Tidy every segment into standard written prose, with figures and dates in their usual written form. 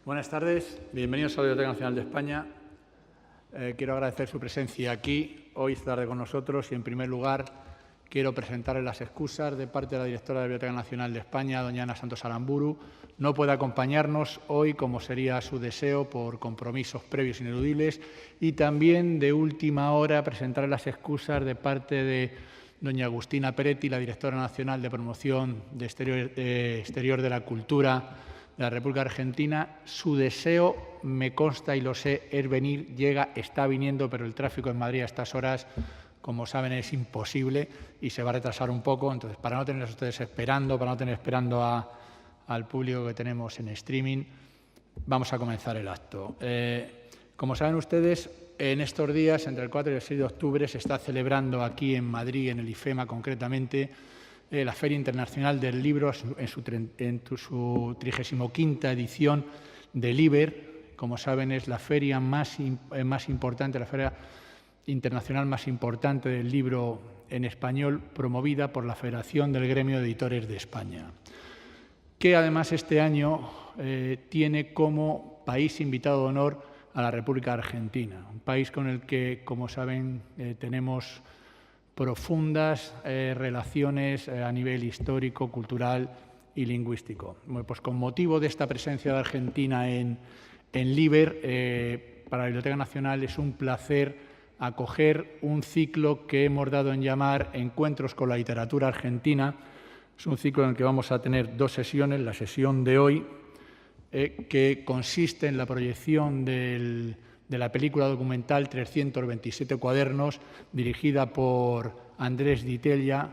Buenas tardes, bienvenidos a la Biblioteca Nacional de España. Quiero agradecer su presencia aquí hoy esta tarde con nosotros y, en primer lugar, quiero presentarles las excusas de parte de la directora de la Biblioteca Nacional de España, doña Ana Santos Aramburu. No puede acompañarnos hoy, como sería su deseo, por compromisos previos ineludibles, y también de última hora presentarles las excusas de parte de doña Agustina Peretti, la directora nacional de Promoción de Exterior de la Cultura de la República Argentina. Su deseo, me consta y lo sé, es venir, llega, está viniendo, pero el tráfico en Madrid a estas horas, como saben, es imposible y se va a retrasar un poco. Entonces, para no tener a ustedes esperando, para no tener esperando al público que tenemos en streaming, vamos a comenzar el acto. Como saben ustedes, en estos días, entre el 4 y el 6 de octubre, se está celebrando aquí en Madrid, en el IFEMA concretamente, la Feria Internacional del Libro en su 35ª edición del IBER. Como saben, es la feria más importante, la feria internacional más importante del libro en español, promovida por la Federación del Gremio de Editores de España, que además este año tiene como país invitado de honor a la República Argentina, un país con el que, como saben, tenemos profundas relaciones a nivel histórico, cultural y lingüístico. Bueno, pues con motivo de esta presencia de Argentina en LIBER, para la Biblioteca Nacional es un placer acoger un ciclo que hemos dado en llamar Encuentros con la Literatura Argentina. Es un ciclo en el que vamos a tener dos sesiones. La sesión de hoy, que consiste en la proyección de la película documental 327 cuadernos, dirigida por Andrés Di Tella,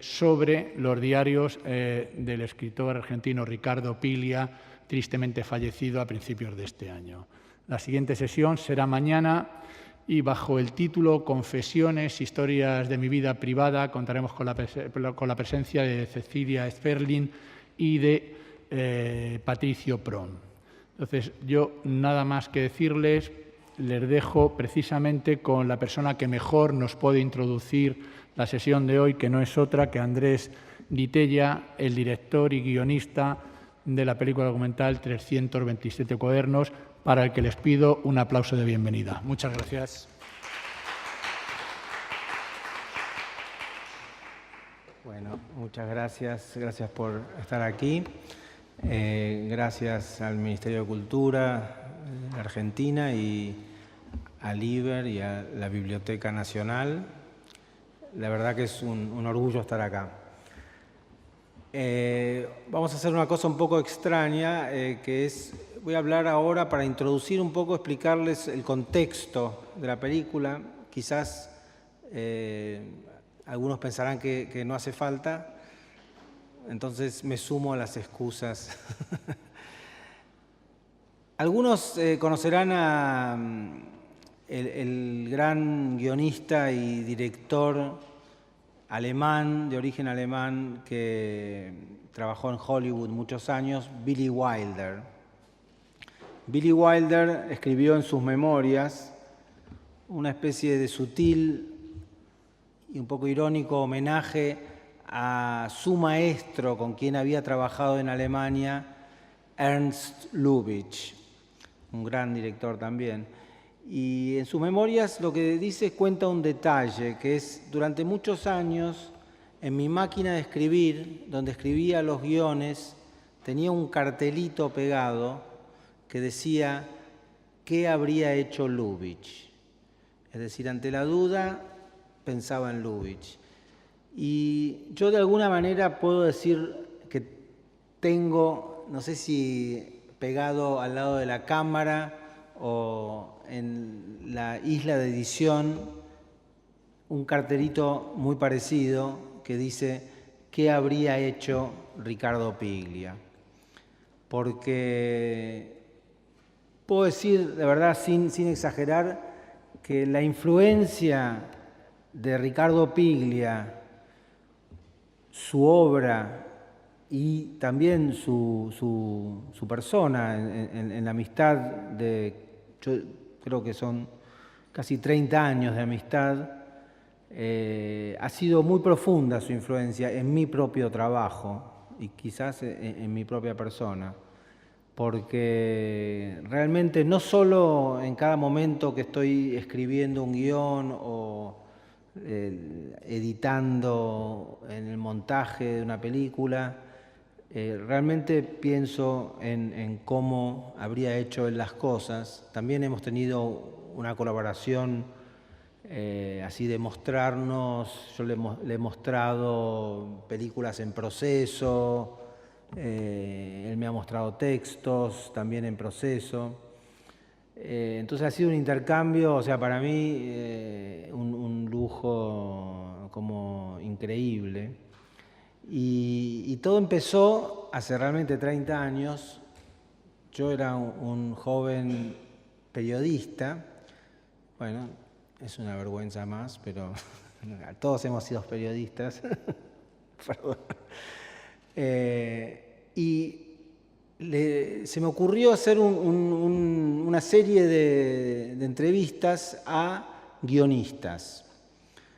sobre los diarios del escritor argentino Ricardo Piglia, tristemente fallecido a principios de este año. La siguiente sesión será mañana y, bajo el título Confesiones, historias de mi vida privada, contaremos con la presencia de Cecilia Sperling y de Patricio Pron. Entonces, yo nada más que decirles, les dejo precisamente con la persona que mejor nos puede introducir la sesión de hoy, que no es otra que Andrés Di Tella, el director y guionista de la película documental 327 cuadernos, para el que les pido un aplauso de bienvenida. Muchas gracias. Bueno, muchas gracias. Gracias por estar aquí. Gracias al Ministerio de Cultura de Argentina y al IBER y a la Biblioteca Nacional. La verdad que es un orgullo estar acá. Vamos a hacer una cosa un poco extraña, que es, voy a hablar ahora para introducir un poco, explicarles el contexto de la película. Quizás algunos pensarán que no hace falta, entonces me sumo a las excusas. Algunos conocerán a el gran guionista y director alemán, de origen alemán, que trabajó en Hollywood muchos años, Billy Wilder. Billy Wilder escribió en sus memorias una especie de sutil y un poco irónico homenaje a su maestro, con quien había trabajado en Alemania, Ernst Lubitsch, un gran director también. Y en sus memorias lo que dice, cuenta un detalle, que es: durante muchos años en mi máquina de escribir, donde escribía los guiones, tenía un cartelito pegado que decía ¿qué habría hecho Lubitsch? Es decir, ante la duda pensaba en Lubitsch. Y yo de alguna manera puedo decir que tengo, no sé si pegado al lado de la cámara o en la isla de edición, un cartelito muy parecido que dice ¿qué habría hecho Ricardo Piglia? Porque puedo decir, de verdad, sin exagerar, que la influencia de Ricardo Piglia, su obra y también su persona en la amistad de, yo creo que son casi 30 años de amistad, ha sido muy profunda su influencia en mi propio trabajo y quizás en mi propia persona. porque realmente no solo en cada momento que estoy escribiendo un guión o editando en el montaje de una película, realmente pienso en cómo habría hecho él las cosas. También hemos tenido una colaboración así de mostrarnos. Yo le he mostrado películas en proceso, él me ha mostrado textos también en proceso. Entonces ha sido un intercambio, o sea, para mí un lujo como increíble. Y todo empezó hace realmente 30 años. Yo era un joven periodista. Bueno, es una vergüenza más, pero todos hemos sido periodistas. Perdón. Se me ocurrió hacer una serie de entrevistas a guionistas.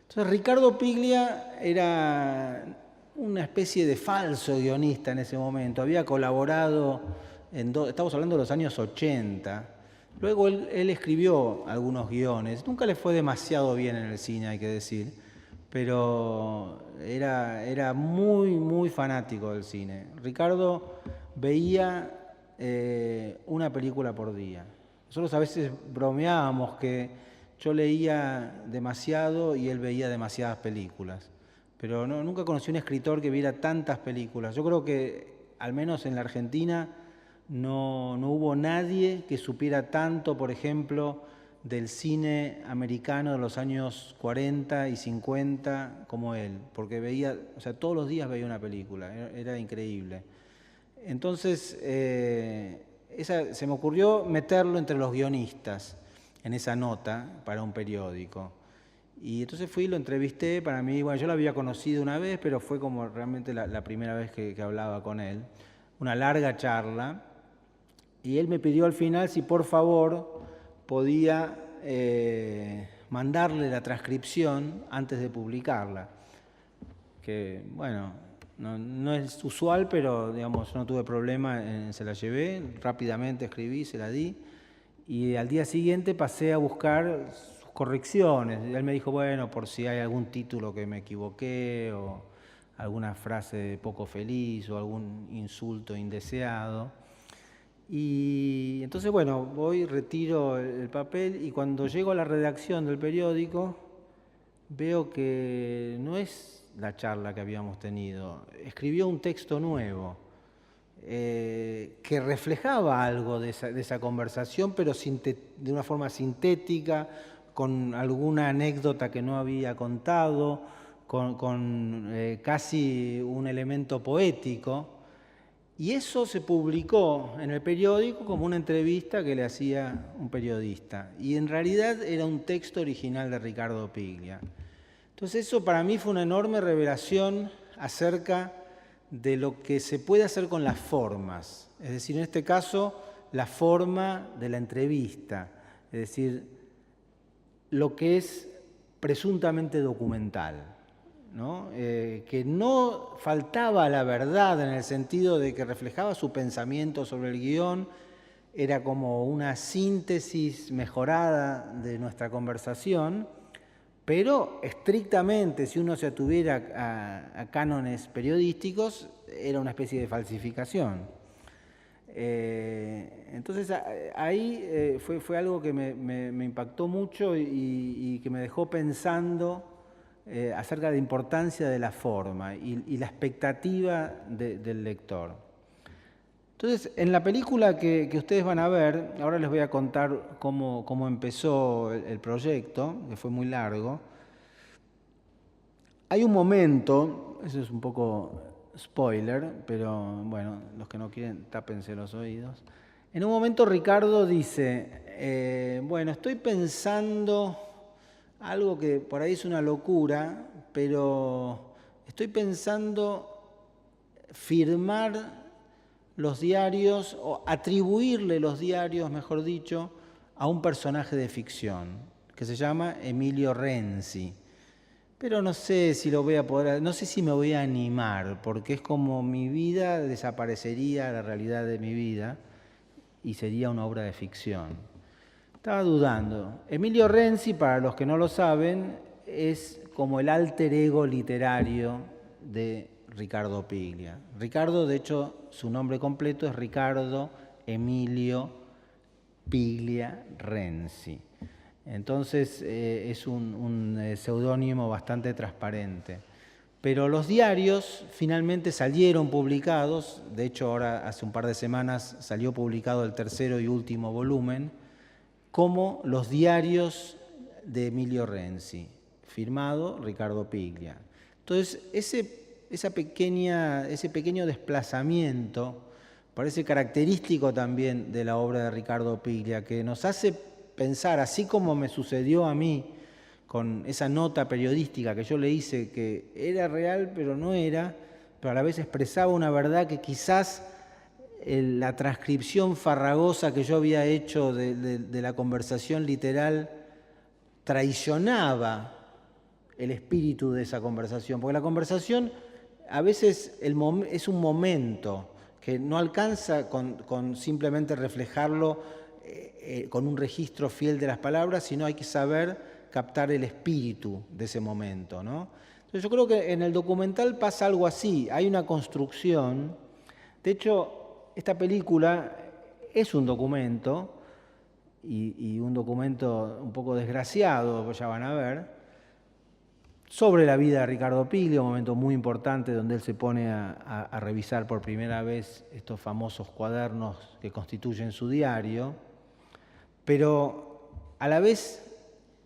Entonces Ricardo Piglia era una especie de falso guionista en ese momento. Había colaborado estamos hablando de los años 80. Luego él escribió algunos guiones. Nunca le fue demasiado bien en el cine, hay que decir, pero era muy, muy fanático del cine. Ricardo veía una película por día. Nosotros a veces bromeábamos que yo leía demasiado y él veía demasiadas películas. Pero nunca conocí un escritor que viera tantas películas. Yo creo que, al menos en la Argentina, no hubo nadie que supiera tanto, por ejemplo, del cine americano de los años 40 y 50 como él, porque veía, o sea, todos los días veía una película, era increíble. Entonces, se me ocurrió meterlo entre los guionistas en esa nota para un periódico. Y entonces fui y lo entrevisté. Para mí, bueno, yo lo había conocido una vez, pero fue como realmente la primera vez que hablaba con él. Una larga charla. Y él me pidió al final si por favor podía mandarle la transcripción antes de publicarla. Que, bueno, no es usual, pero digamos, no tuve problema, se la llevé, rápidamente escribí, se la di. Y al día siguiente pasé a buscar sus correcciones. Y él me dijo, bueno, por si hay algún título que me equivoqué o alguna frase poco feliz o algún insulto indeseado. Y entonces, bueno, voy, retiro el papel y cuando llego a la redacción del periódico veo que no es la charla que habíamos tenido. Escribió un texto nuevo que reflejaba algo de esa conversación, pero de una forma sintética, con alguna anécdota que no había contado, con casi un elemento poético. Y eso se publicó en el periódico como una entrevista que le hacía un periodista. Y en realidad era un texto original de Ricardo Piglia. Entonces eso para mí fue una enorme revelación acerca de lo que se puede hacer con las formas. Es decir, en este caso, la forma de la entrevista. Es decir, lo que es presuntamente documental. ¿No? Que no faltaba la verdad en el sentido de que reflejaba su pensamiento sobre el guión, era como una síntesis mejorada de nuestra conversación, pero estrictamente, si uno se atuviera a cánones periodísticos, era una especie de falsificación. Entonces ahí fue algo que me impactó mucho y que me dejó pensando acerca de la importancia de la forma y la expectativa del lector. Entonces, en la película que ustedes van a ver, ahora les voy a contar cómo empezó el proyecto, que fue muy largo. Hay un momento, eso es un poco spoiler, pero bueno, los que no quieren, tápense los oídos. En un momento Ricardo dice, bueno, estoy pensando algo que por ahí es una locura, pero estoy pensando firmar los diarios o atribuirle los diarios, mejor dicho, a un personaje de ficción que se llama Emilio Renzi. Pero no sé si lo voy a poder, no sé si me voy a animar, porque es como mi vida desaparecería, la realidad de mi vida. y sería una obra de ficción. Estaba dudando. Emilio Renzi, para los que no lo saben, es como el alter ego literario de Riccardo Piglia. Ricardo, de hecho, su nombre completo es Riccardo Emilio Piglia Renzi. Entonces es un seudónimo bastante transparente. Pero los diarios finalmente salieron publicados, de hecho ahora hace un par de semanas salió publicado el tercero y último volumen, como Los diarios de Emilio Renzi, firmado Riccardo Piglia. Entonces ese pequeño desplazamiento parece característico también de la obra de Riccardo Piglia, que nos hace pensar, así como me sucedió a mí con esa nota periodística que yo le hice, que era real pero no era, pero a la vez expresaba una verdad que quizás la transcripción farragosa que yo había hecho de la conversación literal traicionaba el espíritu de esa conversación, porque la conversación a veces es un momento que no alcanza con simplemente reflejarlo con un registro fiel de las palabras, sino hay que saber captar el espíritu de ese momento, ¿no? Entonces yo creo que en el documental pasa algo así, hay una construcción. De hecho, esta película es un documento, y un documento un poco desgraciado, ya van a ver, sobre la vida de Riccardo Piglia, un momento muy importante donde él se pone a revisar por primera vez estos famosos cuadernos que constituyen su diario, pero a la vez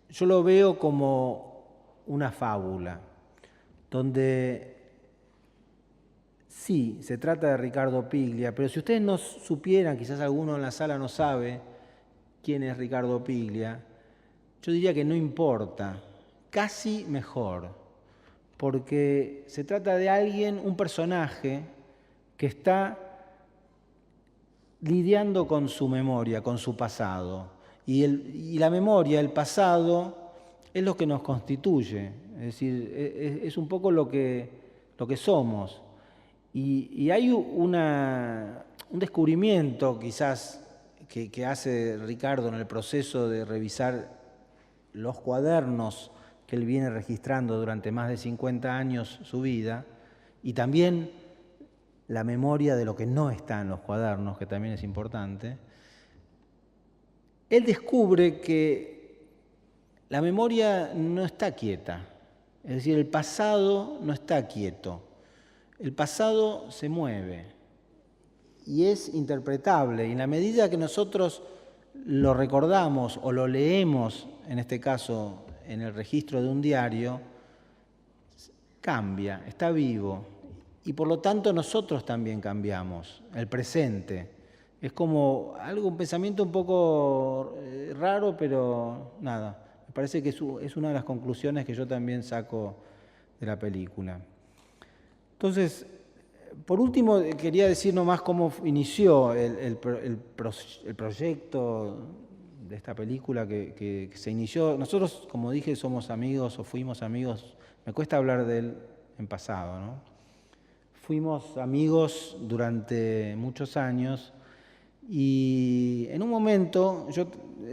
yo lo veo como una fábula, donde sí, se trata de Riccardo Piglia, pero si ustedes no supieran, quizás alguno en la sala no sabe quién es Riccardo Piglia, yo diría que no importa, casi mejor, porque se trata de alguien, un personaje, que está lidiando con su memoria, con su pasado. Y la memoria, el pasado, es lo que nos constituye, es decir, es un poco lo que somos. Y hay un descubrimiento quizás que hace Ricardo en el proceso de revisar los cuadernos que él viene registrando durante más de 50 años su vida, y también la memoria de lo que no está en los cuadernos, que también es importante. Él descubre que la memoria no está quieta, es decir, el pasado no está quieto, el pasado se mueve y es interpretable, y en la medida que nosotros lo recordamos o lo leemos, en este caso en el registro de un diario, cambia, está vivo, y por lo tanto nosotros también cambiamos, el presente. Es como un pensamiento un poco raro, pero nada, me parece que es una de las conclusiones que yo también saco de la película. Entonces, por último, quería decir nomás cómo inició el proyecto de esta película que se inició. Nosotros, como dije, somos amigos o fuimos amigos, me cuesta hablar de él en pasado, ¿no? Fuimos amigos durante muchos años. Y en un momento,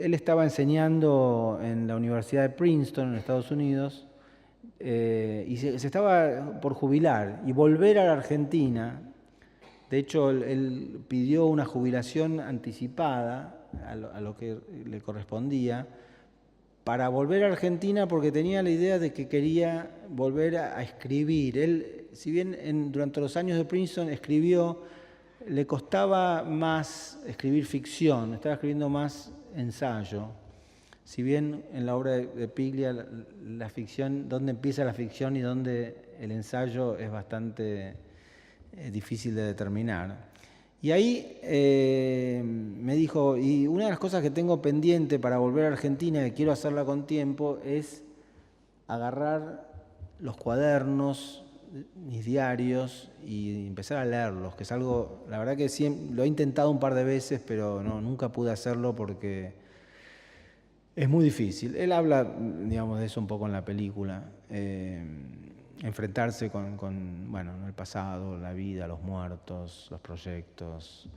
él estaba enseñando en la Universidad de Princeton, en Estados Unidos, y se estaba por jubilar y volver a la Argentina. De hecho, él pidió una jubilación anticipada a lo que le correspondía para volver a Argentina, porque tenía la idea de que quería volver a escribir. Él, si bien durante los años de Princeton escribió, le costaba más escribir ficción, estaba escribiendo más ensayo. Si bien en la obra de Piglia la ficción, dónde empieza la ficción y dónde el ensayo es bastante difícil de determinar. Y ahí me dijo, y una de las cosas que tengo pendiente para volver a Argentina, y quiero hacerla con tiempo, es agarrar los cuadernos, mis diarios, y empezar a leerlos, que es algo, la verdad que lo he intentado un par de veces, pero nunca pude hacerlo porque es muy difícil. Él habla, digamos, de eso un poco en la película, enfrentarse con el pasado, la vida, los muertos, los proyectos.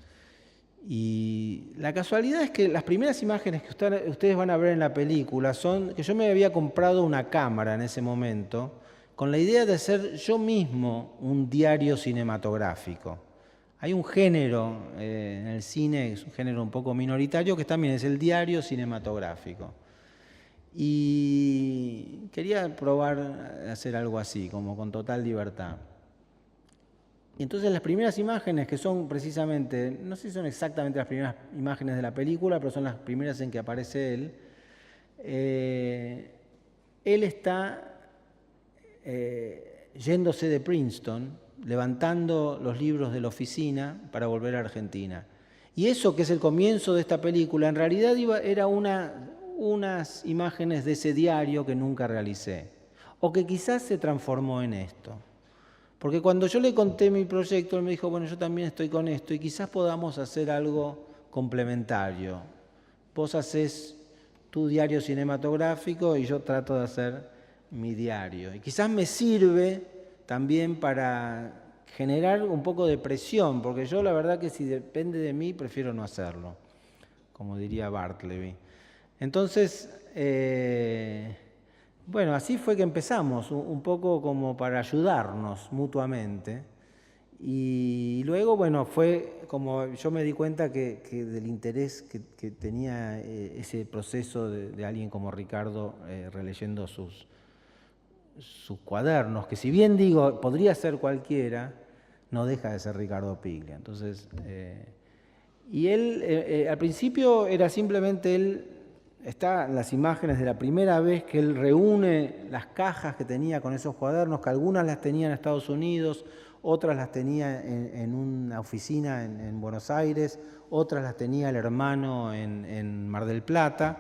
Y la casualidad es que las primeras imágenes que ustedes van a ver en la película son que yo me había comprado una cámara en ese momento con la idea de hacer yo mismo un diario cinematográfico. Hay un género en el cine, es un género un poco minoritario, que también es el diario cinematográfico. Y quería probar a hacer algo así, como con total libertad. Y entonces las primeras imágenes, que son precisamente, no sé si son exactamente las primeras imágenes de la película, pero son las primeras en que aparece él, él está yéndose de Princeton, levantando los libros de la oficina para volver a Argentina. Y eso, que es el comienzo de esta película, en realidad era unas imágenes de ese diario que nunca realicé, o que quizás se transformó en esto. Porque cuando yo le conté mi proyecto, él me dijo, bueno, yo también estoy con esto y quizás podamos hacer algo complementario. Vos hacés tu diario cinematográfico y yo trato de hacer mi diario. Y quizás me sirve también para generar un poco de presión, porque yo la verdad que si depende de mí, prefiero no hacerlo, como diría Bartleby. Entonces, bueno, así fue que empezamos, un poco como para ayudarnos mutuamente. Y luego, bueno, fue como yo me di cuenta que del interés que tenía ese proceso de alguien como Ricardo releyendo sus cuadernos, que si bien digo, podría ser cualquiera, no deja de ser Ricardo Piglia. Entonces, y él, al principio era simplemente él. Están las imágenes de la primera vez que él reúne las cajas que tenía con esos cuadernos, que algunas las tenía en Estados Unidos, otras las tenía en una oficina en Buenos Aires, otras las tenía el hermano en Mar del Plata.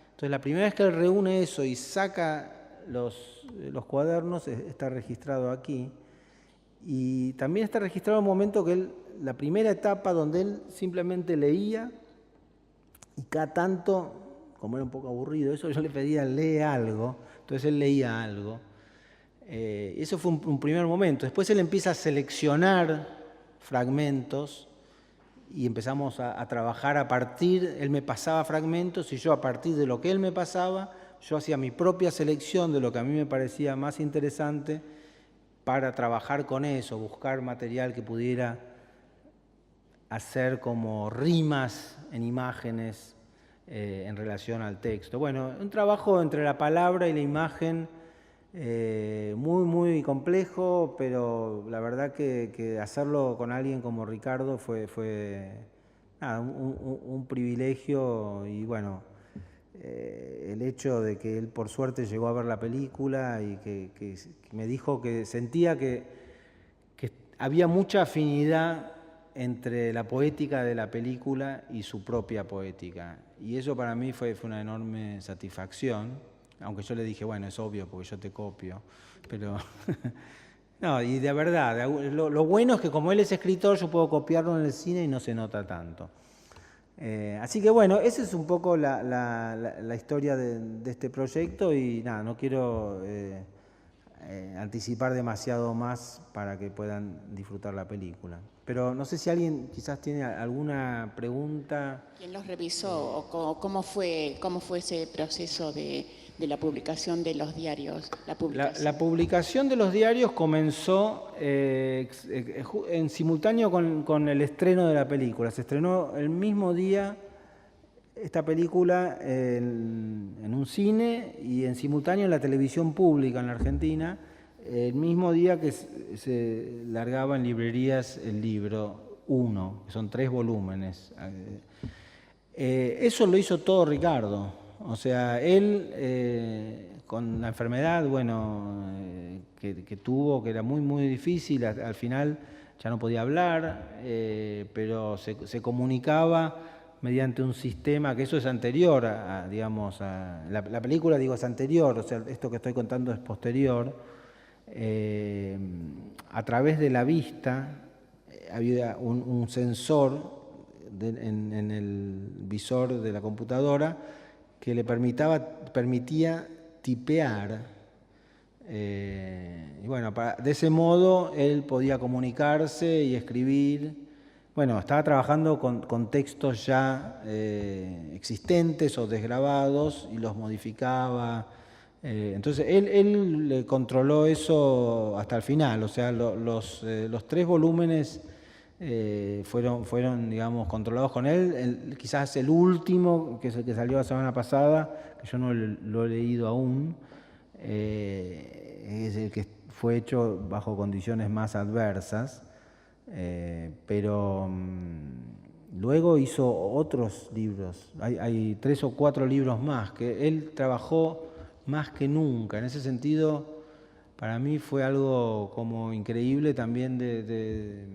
Entonces la primera vez que él reúne eso y saca los cuadernos, está registrado aquí. Y también está registrado el momento que él, la primera etapa donde él simplemente leía y cada tanto, como era un poco aburrido eso, yo le pedía lee algo, entonces él leía algo. Eso fue un primer momento. Después él empieza a seleccionar fragmentos y empezamos a trabajar a partir, él me pasaba fragmentos y yo a partir de lo que él me pasaba, yo hacía mi propia selección de lo que a mí me parecía más interesante para trabajar con eso, buscar material que pudiera hacer como rimas en imágenes, en relación al texto. Bueno, un trabajo entre la palabra y la imagen muy, muy complejo, pero la verdad que hacerlo con alguien como Ricardo fue nada, un privilegio y bueno, el hecho de que él por suerte llegó a ver la película y que me dijo que sentía que había mucha afinidad entre la poética de la película y su propia poética. Y eso para mí fue una enorme satisfacción, aunque yo le dije, bueno, es obvio porque yo te copio, pero no, y de verdad, lo bueno es que como él es escritor, yo puedo copiarlo en el cine y no se nota tanto. Así que bueno, esa es un poco la historia de este proyecto y nada, no quiero anticipar demasiado más para que puedan disfrutar la película. Pero no sé si alguien quizás tiene alguna pregunta. ¿Quién los revisó o cómo fue ese proceso de la publicación de los diarios? La publicación de los diarios comenzó en simultáneo con el estreno de la película. Se estrenó el mismo día esta película en un cine y en simultáneo en la televisión pública en la Argentina, el mismo día que se largaba en librerías el libro 1, que son 3 volúmenes. Eso lo hizo todo Ricardo. O sea, él con la enfermedad, bueno, que tuvo, que era muy, muy difícil, al final ya no podía hablar, pero se comunicaba mediante un sistema que eso es anterior digamos, la película, digo, es anterior, o sea, esto que estoy contando es posterior. A través de la vista había un sensor en el visor de la computadora que le permitía tipear. Y bueno, de ese modo él podía comunicarse y escribir bueno, estaba trabajando con textos ya existentes o desgrabados y los modificaba. Entonces él controló eso hasta el final, o sea, los 3 volúmenes fueron, digamos, controlados con él. Quizás el último, que es el que salió la semana pasada, que yo no lo he leído aún, es el que fue hecho bajo condiciones más adversas, pero luego hizo otros libros. Hay 3 o 4 libros más que él trabajó más que nunca. En ese sentido, para mí fue algo como increíble también de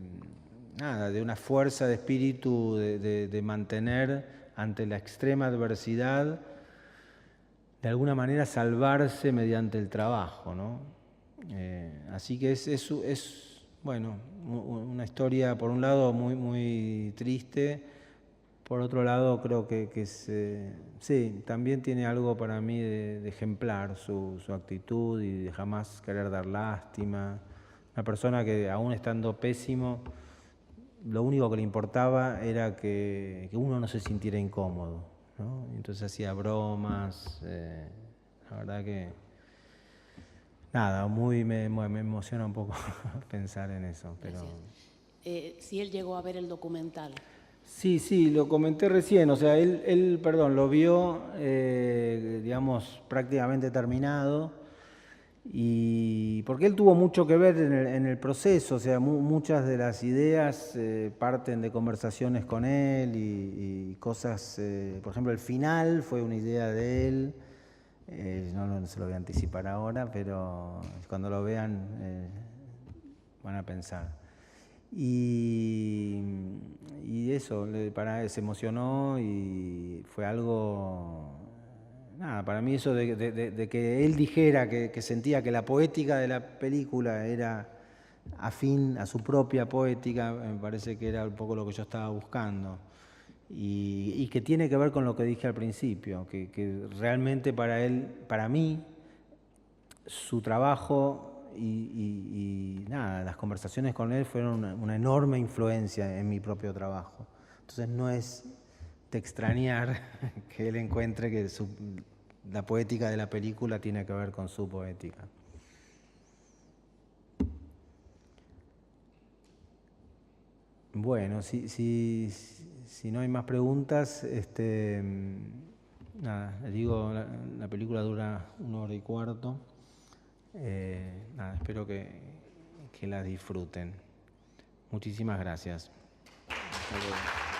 una fuerza de espíritu de mantener ante la extrema adversidad, de alguna manera salvarse mediante el trabajo, ¿no? Así que es bueno, una historia por un lado muy, muy triste, por otro lado creo que sí, también tiene algo para mí de ejemplar su actitud y de jamás querer dar lástima. Una persona que aún estando pésimo, lo único que le importaba era que uno no se sintiera incómodo, ¿no? Entonces hacía bromas, la verdad que nada, me emociona un poco pensar en eso. Pero si él llegó a ver el documental. Sí, lo comenté recién, o sea, él lo vio, digamos, prácticamente terminado, y porque él tuvo mucho que ver en el proceso, o sea, muchas de las ideas parten de conversaciones con él y cosas, por ejemplo, el final fue una idea de él, no se lo voy a anticipar ahora, pero cuando lo vean van a pensar. Y eso, se emocionó y fue algo, nada, para mí eso de que él dijera que sentía que la poética de la película era afín a su propia poética, me parece que era un poco lo que yo estaba buscando. Y que tiene que ver con lo que dije al principio, que realmente para mí, su trabajo y nada, las conversaciones con él fueron una enorme influencia en mi propio trabajo. Entonces no es de extrañar que él encuentre que la poética de la película tiene que ver con su poética. Bueno, si no hay más preguntas, nada, les digo, la película dura 1 hora y cuarto. Nada, espero que la disfruten. Muchísimas gracias. Hasta luego.